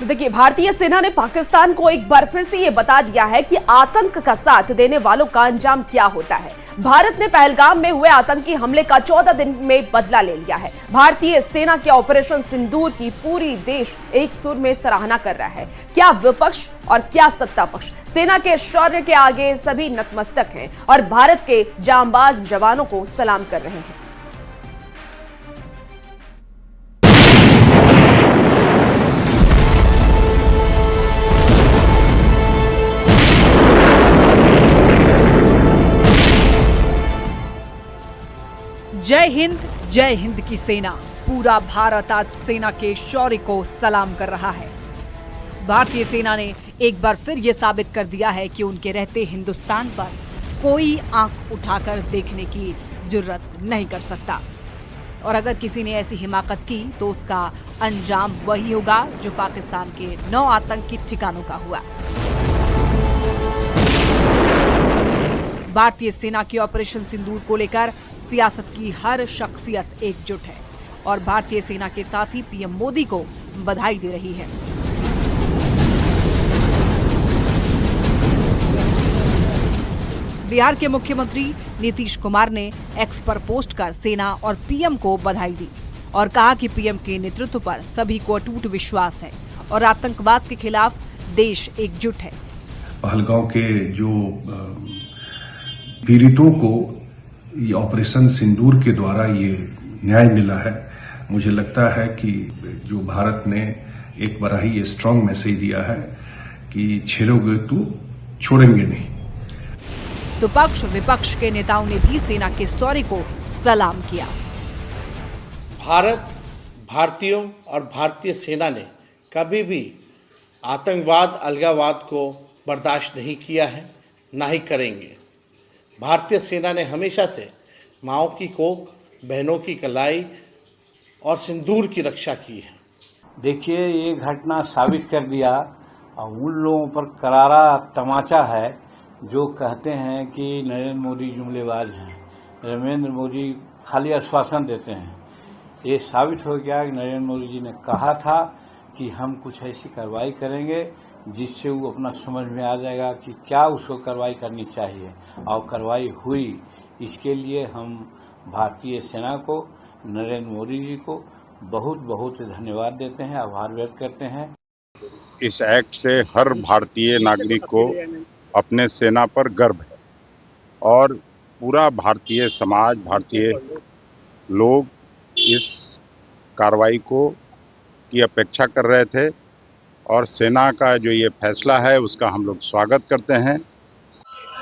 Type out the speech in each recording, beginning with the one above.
तो देखिए, भारतीय सेना ने पाकिस्तान को एक बार फिर से ये बता दिया है कि आतंक का साथ देने वालों का अंजाम क्या होता है। भारत ने पहलगाम में हुए आतंकी हमले का 14 दिन में बदला ले लिया है। भारतीय सेना के ऑपरेशन सिंदूर की पूरी देश एक सुर में सराहना कर रहा है। क्या विपक्ष और क्या सत्ता पक्ष, सेना के शौर्य के आगे सभी नतमस्तक हैं और भारत के जांबाज जवानों को सलाम कर रहे हैं। जय हिंद की सेना। पूरा भारत आज सेना के शौर्य को सलाम कर रहा है। भारतीय सेना ने एक बार फिर यह साबित कर दिया है कि उनके रहते हिंदुस्तान पर कोई आंख उठाकर देखने की जुर्रत नहीं कर सकता, और अगर किसी ने ऐसी हिमाकत की तो उसका अंजाम वही होगा जो पाकिस्तान के 9 आतंकी ठिकानों का हुआ। भारतीय सेना के ऑपरेशन सिंदूर को लेकर सियासत की हर शख्सियत एकजुट है और भारतीय सेना के साथ ही पीएम मोदी को बधाई दे रही है। बिहार के मुख्यमंत्री नीतीश कुमार ने एक्स पर पोस्ट कर सेना और पीएम को बधाई दी और कहा कि पीएम के नेतृत्व पर सभी को अटूट विश्वास है और आतंकवाद के खिलाफ देश एकजुट है। पहलगांव के जो पीड़ितों को ये ऑपरेशन सिंदूर के द्वारा ये न्याय मिला है। मुझे लगता है कि जो भारत ने एक बार ही ये स्ट्रांग मैसेज दिया है कि छेड़ोगे तो छोड़ेंगे नहीं। तो पक्ष विपक्ष के नेताओं ने भी सेना के शौर्य को सलाम किया। भारत, भारतीयों और भारतीय सेना ने कभी भी आतंकवाद, अलगाववाद को बर्दाश्त नहीं किया है, ना ही करेंगे। भारतीय सेना ने हमेशा से माओं की कोख, बहनों की कलाई और सिंदूर की रक्षा की है। देखिए, ये घटना साबित कर दिया और उन लोगों पर करारा तमाचा है जो कहते हैं कि नरेंद्र मोदी जुमलेबाज हैं, नरेंद्र मोदी खाली आश्वासन देते हैं। ये साबित हो गया कि नरेंद्र मोदी जी ने कहा था कि हम कुछ ऐसी कार्रवाई करेंगे जिससे वो अपना समझ में आ जाएगा कि क्या उसको कार्रवाई करनी चाहिए, और कार्रवाई हुई। इसके लिए हम भारतीय सेना को, नरेंद्र मोदी जी को बहुत बहुत धन्यवाद देते हैं, आभार व्यक्त करते हैं। इस एक्ट से हर भारतीय नागरिक को अपने सेना पर गर्व है और पूरा भारतीय समाज, भारतीय लोग इस कार्रवाई की अपेक्षा कर रहे थे और सेना का जो ये फैसला है उसका हम लोग स्वागत करते हैं।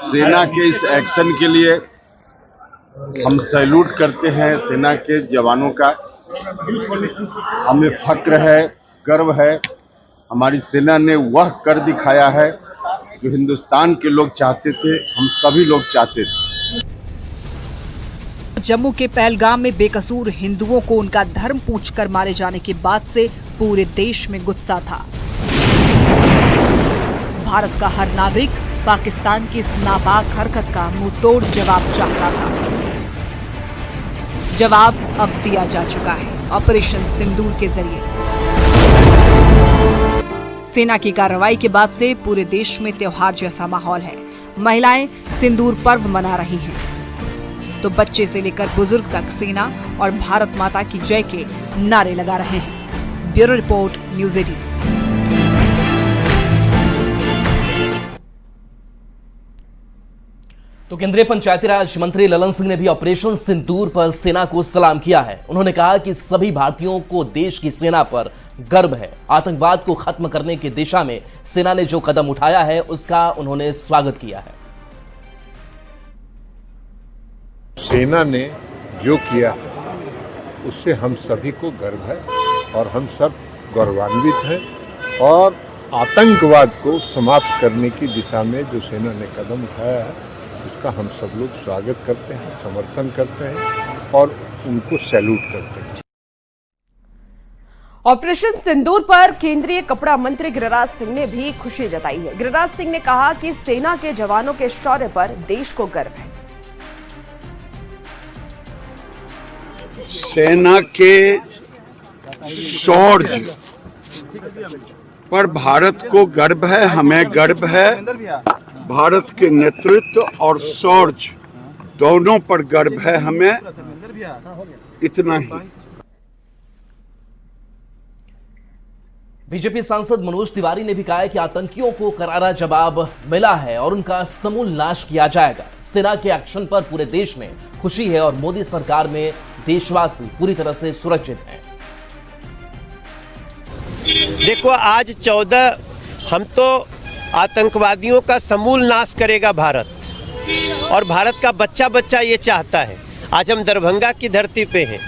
सेना के इस एक्शन के लिए हम सैल्यूट करते हैं सेना के जवानों का। हमें फक्र है, गर्व है। हमारी सेना ने वह कर दिखाया है जो हिंदुस्तान के लोग चाहते थे, हम सभी लोग चाहते थे। जम्मू के पहलगाम में बेकसूर हिंदुओं को उनका धर्म पूछकर मारे जाने के बाद से पूरे देश में गुस्सा था। भारत का हर नागरिक पाकिस्तान की इस नापाक हरकत का मुंहतोड़ जवाब चाहता था। जवाब अब दिया जा चुका है ऑपरेशन सिंदूर के जरिए। सेना की कार्रवाई के बाद से पूरे देश में त्योहार जैसा माहौल है। महिलाएं सिंदूर पर्व मना रही हैं, तो बच्चे से लेकर बुजुर्ग तक सेना और भारत माता की जय के नारे लगा रहे हैं। Bureau report, news 18। तो केंद्रीय पंचायती राज मंत्री ललन सिंह ने भी ऑपरेशन सिंदूर पर सेना को सलाम किया है। उन्होंने कहा कि सभी भारतीयों को देश की सेना पर गर्व है। आतंकवाद को खत्म करने की दिशा में सेना ने जो कदम उठाया है उसका उन्होंने स्वागत किया है। सेना ने जो किया उससे हम सभी को गर्व है और हम सब गौरवान्वित हैं, और आतंकवाद को समाप्त करने की दिशा में जो सेना ने कदम उठाया है उसका हम सब लोग स्वागत करते हैं, समर्थन करते हैं और उनको सैल्यूट करते हैं। ऑपरेशन सिंदूर पर केंद्रीय कपड़ा मंत्री गिरिराज सिंह ने भी खुशी जताई है। गिरिराज सिंह ने कहा कि सेना के जवानों के शौर्य पर देश को गर्व है। सेना के शौर्य पर भारत को गर्व है, हमें गर्व है। भारत के नेतृत्व और शौर्य दोनों पर गर्व है हमें। इतना ही। बीजेपी सांसद मनोज तिवारी ने भी कहा है कि आतंकियों को करारा जवाब मिला है और उनका समूल नाश किया जाएगा। सेना के एक्शन पर पूरे देश में खुशी है और मोदी सरकार में देशवासी पूरी तरह से सुरक्षित हैं। देखो, आज 14 हम तो आतंकवादियों का समूल नाश करेगा भारत, और भारत का बच्चा बच्चा ये चाहता है। आज हम दरभंगा की धरती पे हैं।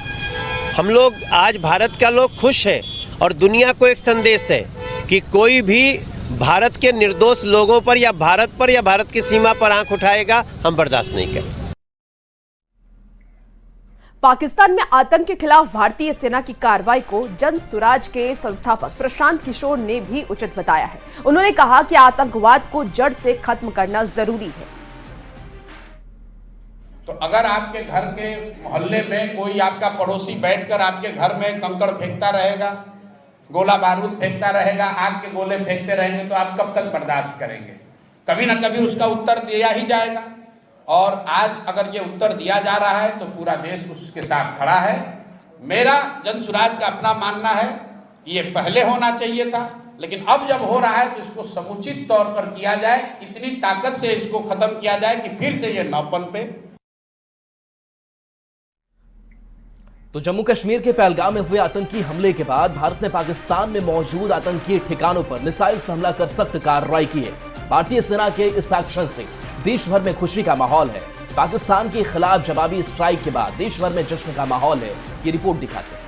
हम लोग आज भारत का लोग खुश है और दुनिया को एक संदेश है कि कोई भी भारत के निर्दोष लोगों पर या भारत की सीमा पर आंख उठाएगा, हम बर्दाश्त नहीं करेंगे। पाकिस्तान में आतंक के खिलाफ भारतीय सेना की कार्रवाई को जन सुराज के संस्थापक प्रशांत किशोर ने भी उचित बताया है। उन्होंने कहा कि आतंकवाद को जड़ से खत्म करना जरूरी है। तो अगर आपके घर के मोहल्ले में कोई आपका पड़ोसी बैठकर आपके घर में कंकड़ फेंकता रहेगा, गोला बारूद फेंकता रहेगा, आग के गोले फेंकते रहेंगे, तो आप कब तक बर्दाश्त करेंगे? कभी ना कभी उसका उत्तर दिया ही जाएगा। और आज अगर ये उत्तर दिया जा रहा है तो पूरा देश उसके साथ खड़ा है। मेरा जनसुराज का अपना मानना है कि ये पहले होना चाहिए था, लेकिन अब जब हो रहा है तो इसको समुचित तौर पर किया जाए, इतनी ताकत से इसको खत्म किया जाए कि फिर से ये नौपन पे। तो जम्मू कश्मीर के पहलगाम में हुए आतंकी हमले के बाद भारत ने पाकिस्तान में मौजूद आतंकी ठिकानों पर मिसाइल से हमला कर सख्त कार्रवाई की है। भारतीय सेना के इस एक्शन से देश भर में खुशी का माहौल है। पाकिस्तान के खिलाफ जवाबी स्ट्राइक के बाद देश भर में जश्न का माहौल है। ये रिपोर्ट दिखाते हैं।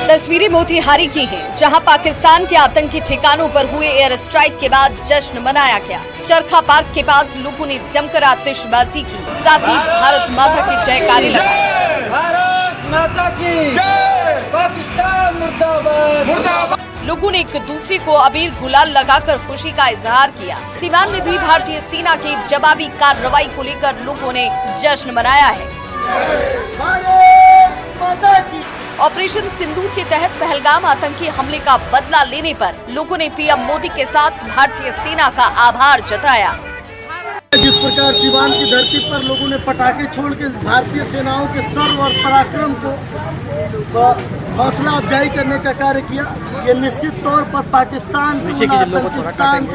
तस्वीरें मोतिहारी की हैं, जहां पाकिस्तान के आतंकी ठिकानों पर हुए एयर स्ट्राइक के बाद जश्न मनाया गया। चरखा पार्क के पास लोगों ने जमकर आतिशबाजी की, साथ ही भारत माता की जयकारी लगाई। भारत माता की जय, पाकिस्तान मुर्दाबाद मुर्दाबाद। लोगों ने एक दूसरे को अबीर गुलाल लगाकर खुशी का इजहार किया। सीवान में भी भारतीय सेना की जवाबी कार्रवाई को लेकर लोगों ने जश्न मनाया है। ऑपरेशन सिंदूर के तहत पहलगाम आतंकी हमले का बदला लेने पर लोगों ने पीएम मोदी के साथ भारतीय सेना का आभार जताया। जिस प्रकार सीवान की धरती पर लोगों ने पटाखे छोड़ के भारतीय सेनाओं के शौर्य और पराक्रम को हौसला अफजाई करने का कार्य किया, ये निश्चित तौर पर पाकिस्तान के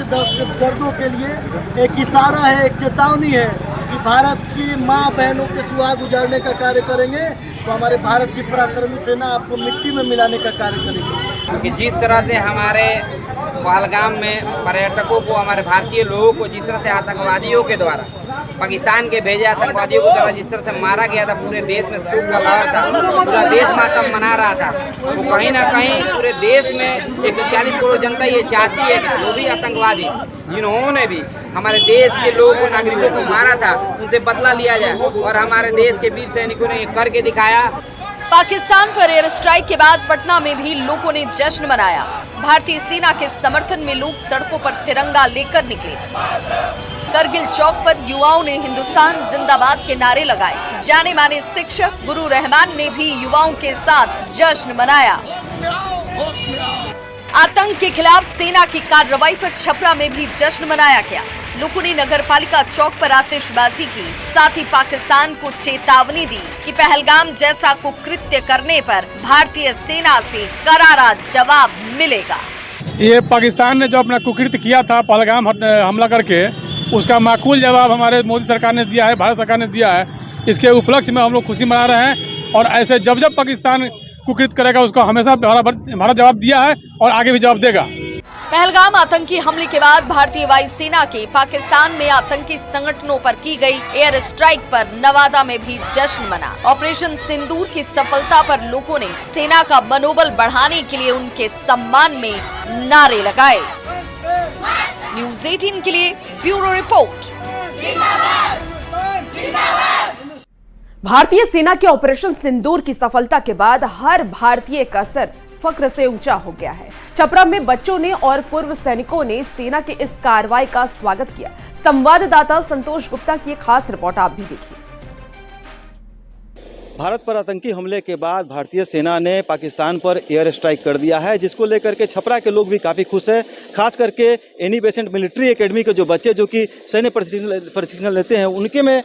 दहशतगर्दों के लिए एक इशारा है, एक चेतावनी है कि भारत की माँ बहनों के सुहाग उजाड़ने का कार्य करेंगे तो हमारे भारत की पराक्रमी सेना आपको मिट्टी में मिलाने का कार्य करेगी। क्योंकि जिस तरह से हमारे पहलगाम में पर्यटकों को, हमारे भारतीय लोगों को जिस तरह से आतंकवादियों के द्वारा, पाकिस्तान के भेजे आतंकवादियों के द्वारा जिस तरह से मारा गया था, पूरे देश में शोक का लहर था, पूरा देश मातम मना रहा था। वो कहीं ना कहीं पूरे देश में 140 करोड़ जनता ये चाहती है कि जो भी आतंकवादी जिन्होंने भी हमारे देश के लोगों को, नागरिकों को मारा था, उनसे बदला लिया जाए, और हमारे देश के वीर सैनिकों ने ये करके दिखाया। पाकिस्तान पर एयर स्ट्राइक के बाद पटना में भी लोगों ने जश्न मनाया। भारतीय सेना के समर्थन में लोग सड़कों पर तिरंगा लेकर निकले। करगिल चौक पर युवाओं ने हिंदुस्तान जिंदाबाद के नारे लगाए। जाने माने शिक्षक गुरु रहमान ने भी युवाओं के साथ जश्न मनाया। आतंक के खिलाफ सेना की कार्रवाई पर छपरा में भी जश्न मनाया गया। लोगों ने नगरपालिका चौक पर आतिशबाजी की, साथ ही पाकिस्तान को चेतावनी दी कि पहलगाम जैसा कुकृत्य करने पर भारतीय सेना से करारा जवाब मिलेगा। ये पाकिस्तान ने जो अपना कुकृत्य किया था पहलगाम हमला करके, उसका माकूल जवाब हमारे मोदी सरकार ने दिया है, भारत सरकार ने दिया है। इसके उपलक्ष्य में हम लोग खुशी मना रहे हैं, और ऐसे जब जब पाकिस्तान कुकृत्य करेगा उसको हमेशा भारत जवाब दिया है और आगे भी जवाब देगा। पहलगाम आतंकी हमले के बाद भारतीय वायुसेना के पाकिस्तान में आतंकी संगठनों पर की गई एयर स्ट्राइक पर नवादा में भी जश्न मना। ऑपरेशन सिंदूर की सफलता पर लोगों ने सेना का मनोबल बढ़ाने के लिए उनके सम्मान में नारे लगाए। न्यूज़ 18 के लिए ब्यूरो रिपोर्ट। भारतीय सेना के ऑपरेशन सिंदूर की सफलता के बाद हर भारतीय का सर फख्र से ऊंचा हो गया है। छपरा में बच्चों ने और पूर्व सैनिकों ने सेना के इस कार्रवाई का स्वागत किया। संवाददाता संतोष गुप्ता की एक खास रिपोर्ट आप भी देखिए। भारत पर आतंकी हमले के बाद भारतीय सेना ने पाकिस्तान पर एयर स्ट्राइक कर दिया है, जिसको लेकर के छपरा के लोग भी काफ़ी खुश हैं। खास करके एनी बेसेंट मिलिट्री एकेडमी के जो बच्चे जो कि सैन्य प्रशिक्षण लेते हैं, उनके में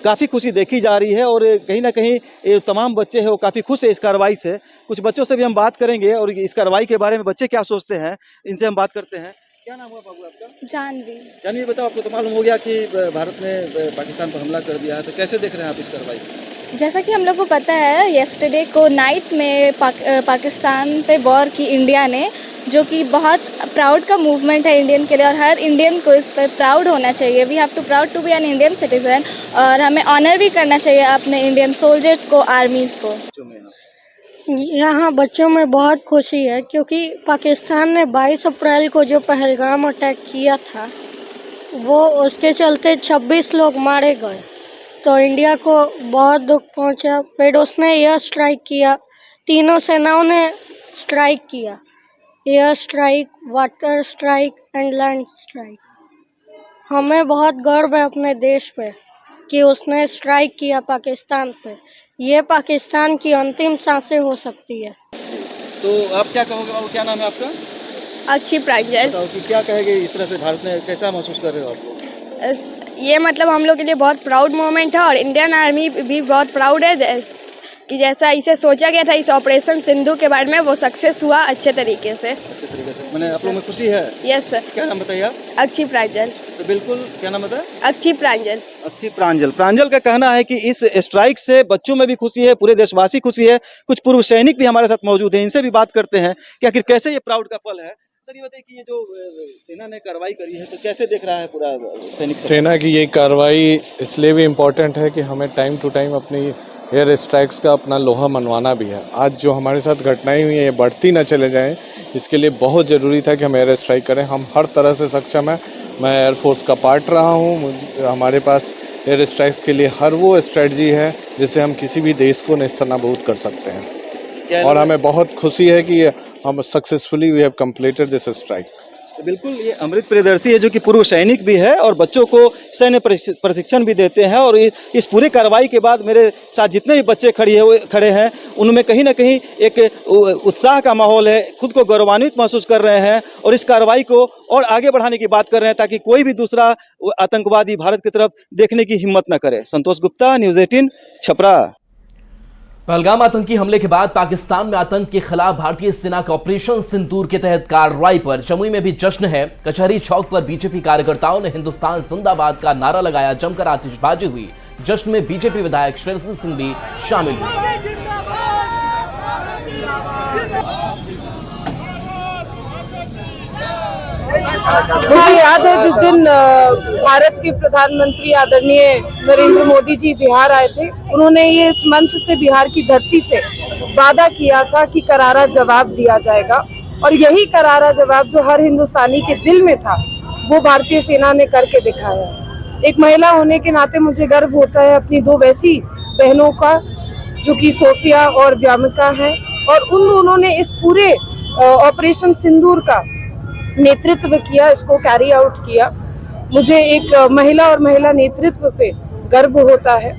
काफ़ी खुशी देखी जा रही है और कहीं ना कहीं ये तमाम बच्चे हैं वो काफ़ी खुश है इस कार्रवाई से। कुछ बच्चों से भी हम बात करेंगे और इस कार्रवाई के बारे में बच्चे क्या सोचते हैं, इनसे हम बात करते हैं। क्या नाम हुआ बाबू आपका? जानवी बताओ, आपको तो मालूम हो गया कि भारत ने पाकिस्तान पर हमला कर दिया है, तो कैसे देख रहे हैं आप इस कार्रवाई को? जैसा कि हम लोग को पता है, येस्टरडे को नाइट में पाकिस्तान पे वॉर की इंडिया ने, जो कि बहुत प्राउड का मूवमेंट है इंडियन के लिए और हर इंडियन को इस पर प्राउड होना चाहिए। We have to proud to be an Indian citizen और हमें ऑनर भी करना चाहिए अपने इंडियन सोल्जर्स को, आर्मीज़ को। यहाँ बच्चों में बहुत खुशी है क्योंकि पाकिस्तान ने 22 अप्रैल को जो पहलगाम अटैक किया था, वो उसके चलते 26 लोग मारे गए, तो इंडिया को बहुत दुख पहुंचा। फिर उसने एयर स्ट्राइक किया, तीनों सेनाओं ने स्ट्राइक किया, air strike, water strike and land strike. हमें बहुत गर्व है अपने देश पे कि उसने स्ट्राइक किया पाकिस्तान पे। ये पाकिस्तान की अंतिम सांसें हो सकती है। तो आप क्या कहोगे बाबू, क्या नाम है आपका? अच्छी प्राइजल। बताओ कि क्या कहेंगे इस तरह से भारत ने, कैसा महसूस कर रहे हो आप लोग? ये मतलब हम लोग के लिए बहुत प्राउड मोमेंट है और इंडियन आर्मी भी बहुत प्राउड है कि जैसा इसे सोचा गया था इस ऑपरेशन सिंधु के बारे में, वो सक्सेस हुआ अच्छे तरीके से। मैंने आप लोगों में खुशी है? Yes sir. क्या नाम बताइए आप? अच्छी प्रांजल। तो बिल्कुल, क्या नाम बताया? अच्छी प्रांजल। अच्छी प्रांजल। प्रांजल का कहना है कि इस स्ट्राइक से बच्चों में भी खुशी है, पूरे देशवासी खुशी है। कुछ पूर्व सैनिक भी हमारे साथ मौजूद हैं, इनसे भी बात करते हैं कि आखिर कैसे ये प्राउड का पल है। सर ये बताइए कि ये जो सेना ने कार्रवाई करी है, तो कैसे देख रहा है पूरा सैनिक? सेना की ये कार्रवाई इसलिए भी इम्पोर्टेंट है कि हमें टाइम टू टाइम अपनी एयर स्ट्राइक्स का अपना लोहा मनवाना भी है। आज जो हमारे साथ घटनाएं हुई हैं, ये बढ़ती ना चले जाएं, इसके लिए बहुत ज़रूरी था कि हम एयर स्ट्राइक करें। हम हर तरह से सक्षम हैं। मैं एयरफोर्स का पार्ट रहा हूँ, हमारे पास एयर स्ट्राइक्स के लिए हर वो स्ट्रेटजी है जिससे हम किसी भी देश को नेस्तनाबूद कर सकते हैं, और हमें बहुत खुशी है कि हम successfully we have completed this strike. बिल्कुल, ये अमृत प्रियदर्शी है जो कि पूर्व सैनिक भी है और बच्चों को सैन्य प्रशिक्षण भी देते हैं। और इस पूरी कार्रवाई के बाद मेरे साथ जितने भी बच्चे खड़े हैं, उनमें कहीं ना कहीं एक उत्साह का माहौल है, खुद को गौरवान्वित महसूस कर रहे हैं और इस कार्रवाई को और आगे बढ़ाने की बात कर रहे हैं ताकि कोई भी दूसरा आतंकवादी भारत की तरफ देखने की हिम्मत न करे। संतोष गुप्ता, न्यूज़ 18, छपरा। पहलगाम आतंकी हमले के बाद पाकिस्तान में आतंक के खिलाफ भारतीय सेना के ऑपरेशन सिंदूर के तहत कार्रवाई पर जमुई में भी जश्न है। कचहरी चौक पर बीजेपी कार्यकर्ताओं ने हिंदुस्तान जिंदाबाद का नारा लगाया, जमकर आतिशबाजी हुई। जश्न में बीजेपी विधायक श्रेयसी सिंह भी शामिल हुए। मुझे याद है जिस दिन भारत के प्रधानमंत्री आदरणीय नरेंद्र मोदी जी बिहार आए थे, उन्होंने ये इस मंच से, बिहार की धरती से वादा किया था कि करारा जवाब दिया जाएगा, और यही करारा जवाब जो हर हिंदुस्तानी के दिल में था, वो भारतीय सेना ने करके दिखाया है। एक महिला होने के नाते मुझे गर्व होता है अपनी दो वैसी बहनों का, जो कि सोफिया और व्यामिका हैं, और उन दोनों ने इस पूरे ऑपरेशन सिंदूर का नेतृत्व किया, इसको कैरी आउट किया। मुझे एक महिला और महिला नेतृत्व पे गर्व होता है।